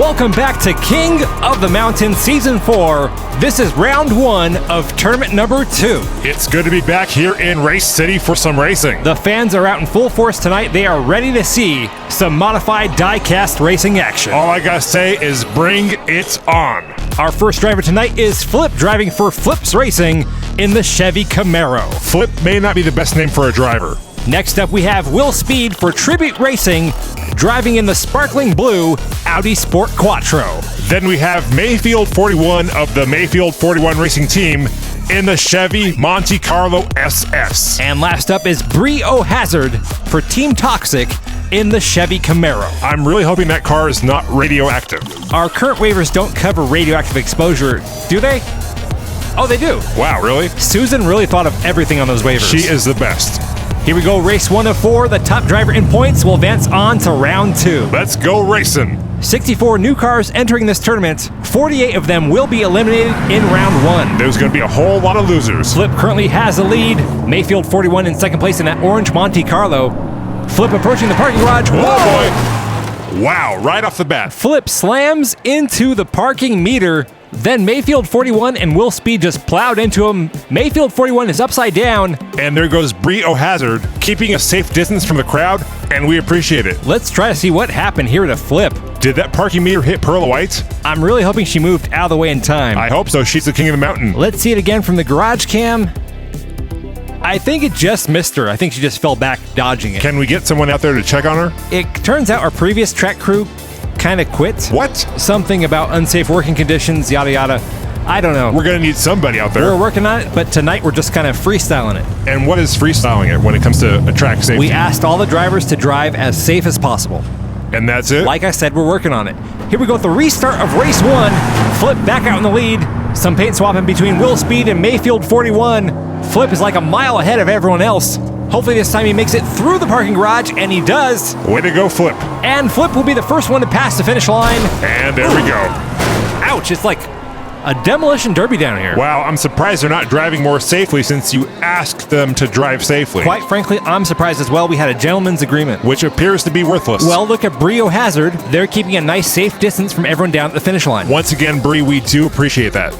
Welcome back to King of the Mountain Season 4. This is round 1 of tournament number 2. It's good to be back here in Race City for some racing. The fans are out in full force tonight. They are ready to see some modified diecast racing action. All I gotta say is bring it on. Our first driver tonight is Flip, driving for Flips Racing in the Chevy Camaro. Flip may not be the best name for a driver. Next up, we have Will Speed for Tribute Racing, driving in the sparkling blue Audi Sport Quattro. Then we have Mayfield 41 of the Mayfield 41 Racing Team in the Chevy Monte Carlo SS. And last up is Brio Hazard for Team Toxic in the Chevy Camaro. I'm really hoping that car is not radioactive. Our current waivers don't cover radioactive exposure, do they? Oh, they do. Wow, really? Susan really thought of everything on those waivers. She is the best. Here we go, race 1 of 4. The top driver in points will advance on to round 2. Let's go racing. 64 new cars entering this tournament. 48 of them will be eliminated in round 1. There's going to be a whole lot of losers. Flip currently has the lead. Mayfield 41 in second place in that orange Monte Carlo. Flip approaching the parking garage. Whoa, boy. Wow, right off the bat. Flip slams into the parking meter. Then Mayfield 41 and Will Speed just plowed into him. Mayfield 41 is upside down. And there goes Brio Hazard, keeping a safe distance from the crowd, and we appreciate it. Let's try to see what happened here to Flip. Did that parking meter hit Pearl White? I'm really hoping she moved out of the way in time. I hope so. She's the king of the mountain. Let's see it again from the garage cam. I think it just missed her. I think she just fell back dodging it. Can we get someone out there to check on her? It turns out our previous track crew kind of quit. What? Something about unsafe working conditions, yada yada. I don't know. We're going to need somebody out there. We're working on it, but tonight we're just kind of freestyling it. And what is freestyling it when it comes to a track safety? We asked all the drivers to drive as safe as possible. And that's it? Like I said, we're working on it. Here we go with the restart of race 1. Flip back out in the lead. Some paint swapping between Will Speed and Mayfield 41. Flip is like a mile ahead of everyone else. Hopefully this time he makes it through the parking garage, and he does. Way to go, Flip. And Flip will be the first one to pass the finish line. And there we go. Ouch, it's like a demolition derby down here. Wow, I'm surprised they're not driving more safely since you asked them to drive safely. Quite frankly, I'm surprised as well. We had a gentleman's agreement. Which appears to be worthless. Well, look at Brio Hazard. They're keeping a nice safe distance from everyone down at the finish line. Once again, Brie, we do appreciate that.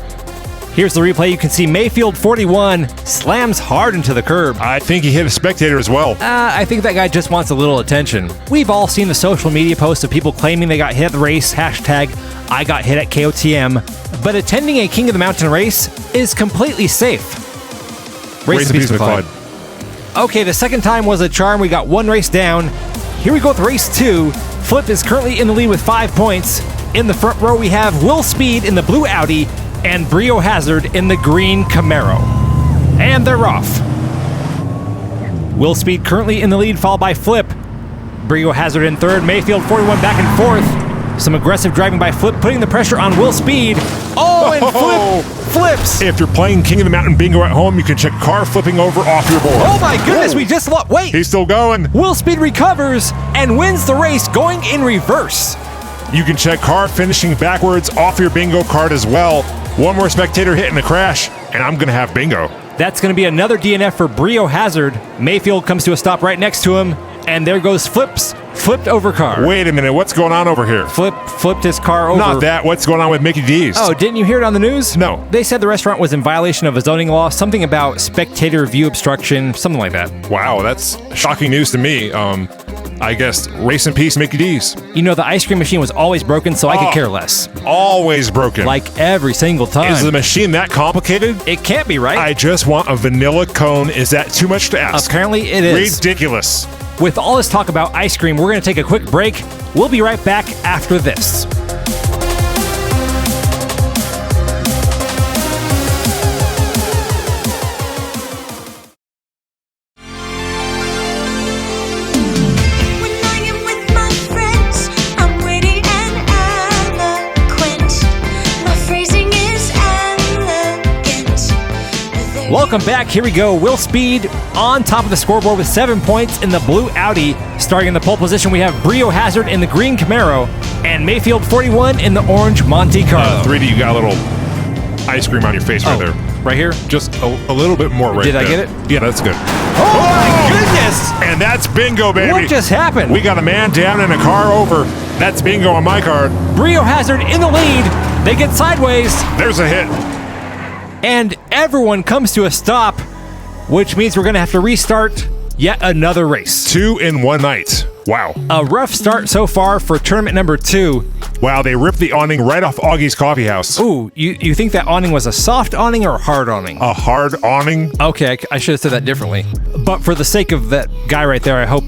Here's the replay. You can see Mayfield 41 slams hard into the curb. I think he hit a spectator as well. I think that guy just wants a little attention. We've all seen the social media posts of people claiming they got hit at the race, hashtag I got hit at KOTM. But attending a King of the Mountain race is completely safe. Race in peace, McCloud. Okay, the second time was a charm. We got one race down. Here we go with race 2. Flip is currently in the lead with 5 points. In the front row, we have Will Speed in the blue Audi and Brio Hazard in the green Camaro. And they're off. Will Speed currently in the lead, followed by Flip. Brio Hazard in third, Mayfield 41 back and forth. Some aggressive driving by Flip, putting the pressure on Will Speed. Oh, and Flip flips. If you're playing King of the Mountain Bingo at home, you can check car flipping over off your board. Oh my goodness, we just lost. Wait. He's still going. Will Speed recovers and wins the race going in reverse. You can check car finishing backwards off your bingo card as well. One more spectator hit in the crash, and I'm going to have bingo. That's going to be another DNF for Brio Hazard. Mayfield comes to a stop right next to him, and there goes Flip's flipped over car. Wait a minute, what's going on over here? Flip flipped his car over. Not that, what's going on with Mickey D's? Oh, didn't you hear it on the news? No. They said the restaurant was in violation of a zoning law, something about spectator view obstruction, something like that. Wow, that's shocking news to me. I guess race in peace, Mickey D's. You know, the ice cream machine was always broken, so I could care less. Always broken. Like every single time. Is the machine that complicated? It can't be, right? I just want a vanilla cone. Is that too much to ask? Apparently it is. Ridiculous. With all this talk about ice cream, we're going to take a quick break. We'll be right back after this. Welcome back. Here we go. Will Speed on top of the scoreboard with 7 points in the blue Audi. Starting in the pole position, we have Brio Hazard in the green Camaro and Mayfield 41 in the orange Monte Carlo. 3D, you got a little ice cream on your face right there. Right here? Just a little bit more right there. Did I get it? Yeah, that's good. Oh my goodness! And that's bingo, baby. What just happened? We got a man down and a car over. That's bingo on my card. Brio Hazard in the lead. They get sideways. There's a hit. And everyone comes to a stop, which means we're going to have to restart yet another race. 2 in one night. Wow. A rough start so far for tournament number 2. Wow, they ripped the awning right off Augie's coffee house. Ooh, you think that awning was a soft awning or a hard awning? A hard awning? Okay, I should have said that differently. But for the sake of that guy right there, I hope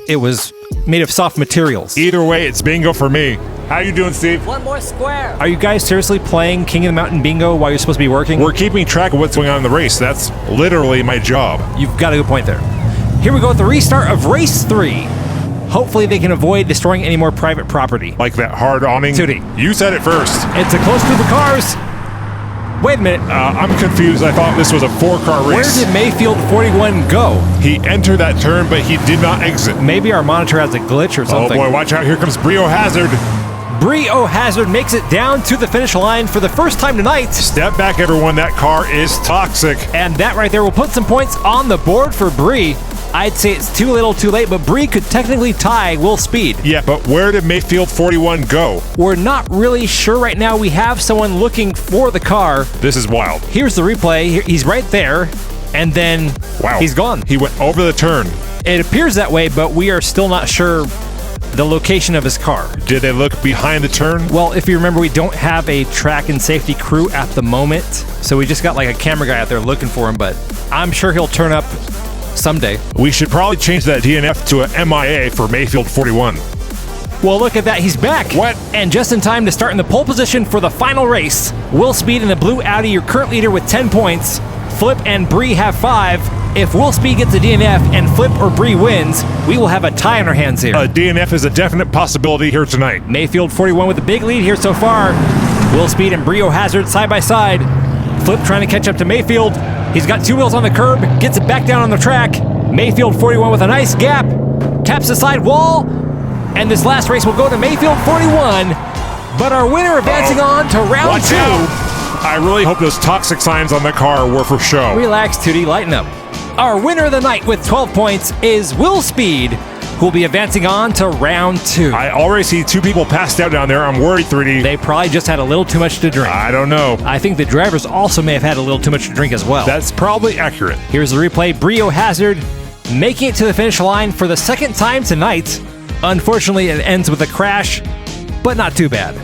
it was made of soft materials. Either way, it's bingo for me. How you doing, Steve? One more square. Are you guys seriously playing King of the Mountain Bingo while you're supposed to be working? We're keeping track of what's going on in the race. That's literally my job. You've got a good point there. Here we go with the restart of race 3. Hopefully they can avoid destroying any more private property. Like that hard awning? Tootie. You said it first. It's a close group of cars. Wait a minute. I'm confused. I thought this was a 4-car race. Where did Mayfield 41 go? He entered that turn, but he did not exit. Maybe our monitor has a glitch or something. Oh boy, watch out. Here comes Brio Hazard. Brio Hazard makes it down to the finish line for the first time tonight. Step back, everyone. That car is toxic. And that right there will put some points on the board for Bree. I'd say it's too little too late, but Bree could technically tie Will Speed. Yeah, but where did Mayfield 41 go? We're not really sure right now. We have someone looking for the car. This is wild. Here's the replay. He's right there, and then he's gone. He went over the turn. It appears that way, but we are still not sure the location of his car. Did they look behind the turn? Well, if you remember, we don't have a track and safety crew at the moment, so we just got like a camera guy out there looking for him, but I'm sure he'll turn up someday. We should probably change that DNF to a MIA for Mayfield 41. Well, look at that. He's back. What? And just in time to start in the pole position for the final race. Will Speed in the blue Audi, your current leader with 10 points. Flip and Bree have 5. If Will Speed gets a DNF and Flip or Bree wins, we will have a tie on our hands here. A DNF is a definite possibility here tonight. Mayfield 41 with a big lead here so far. Will Speed and Brio Hazard side by side. Flip trying to catch up to Mayfield. He's got 2 wheels on the curb, gets it back down on the track. Mayfield 41 with a nice gap. Taps the side wall. And this last race will go to Mayfield 41. But our winner advancing on to round 2. I really hope those toxic signs on the car were for show. Relax, Tootie, lighten up. Our winner of the night with 12 points is Will Speed, who will be advancing on to round 2. I already see 2 people passed out down there. I'm worried, 3D. They probably just had a little too much to drink. I don't know. I think the drivers also may have had a little too much to drink as well. That's probably accurate. Here's the replay. Brio Hazard making it to the finish line for the second time tonight. Unfortunately, it ends with a crash, but not too bad.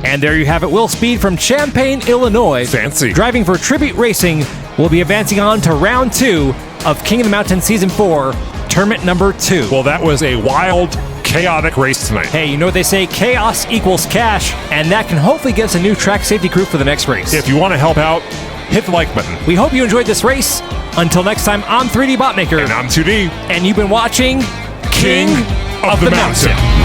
And there you have it. Will Speed from Champaign, Illinois. Fancy. Driving for Tribute Racing will be advancing on to round 2 of King of the Mountain Season 4, tournament number 2. Well, that was a wild, chaotic race tonight. Hey, you know what they say? Chaos equals cash, and that can hopefully get us a new track safety crew for the next race. If you want to help out, hit the like button. We hope you enjoyed this race. Until next time, I'm 3D Botmaker. And I'm 2D. And you've been watching King of the Mountain.